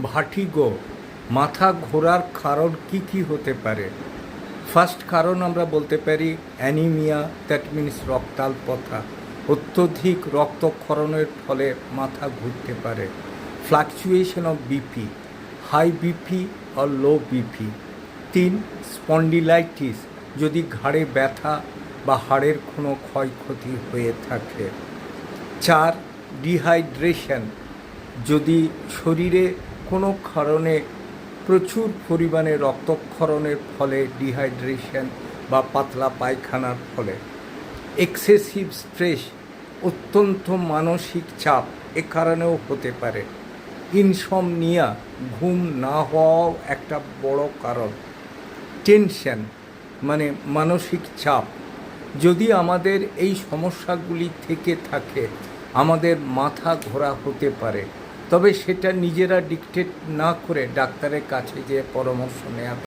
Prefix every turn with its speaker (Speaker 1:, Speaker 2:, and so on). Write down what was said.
Speaker 1: Vertigo মাথা ঘোরার কারণ কি হতে পারে? ফার্স্ট কারণ আমরা বলতে পারি অ্যানিমিয়া, দ্যাট মিনস রক্তাল্পতা। অত্যধিক রক্তক্ষরণের ফলে মাথা ঘুরতে পারে। Fluctuation of BP, high BP আর লো বিপি। 3. স্পন্ডিলাইটিস, যদি ঘাড়ে ব্যথা বা হাড়ের কোনো ক্ষয়ক্ষতি হয়ে থাকে। 4. ডিহাইড্রেশন, যদি শরীরে কোনো কারণে প্রচুর পরিমাণে রক্তক্ষরণের ফলে ডিহাইড্রেশন বা পাতলা পায়খানার ফলে। এক্সেসিভ স্ট্রেস, অত্যন্ত মানসিক চাপ এ কারণেও হতে পারে। ইনসমনিয়া, ঘুম না হওয়াও একটা বড় কারণ। টেনশন মানে মানসিক চাপ, যদি আমাদের এই সমস্যাগুলি থেকে থাকে আমাদের মাথা ঘোরা হতে পারে, তবে সেটা নিজেরা ডিকটেট না করে ডাক্তারের কাছে যেয়ে পরামর্শ নেওয়া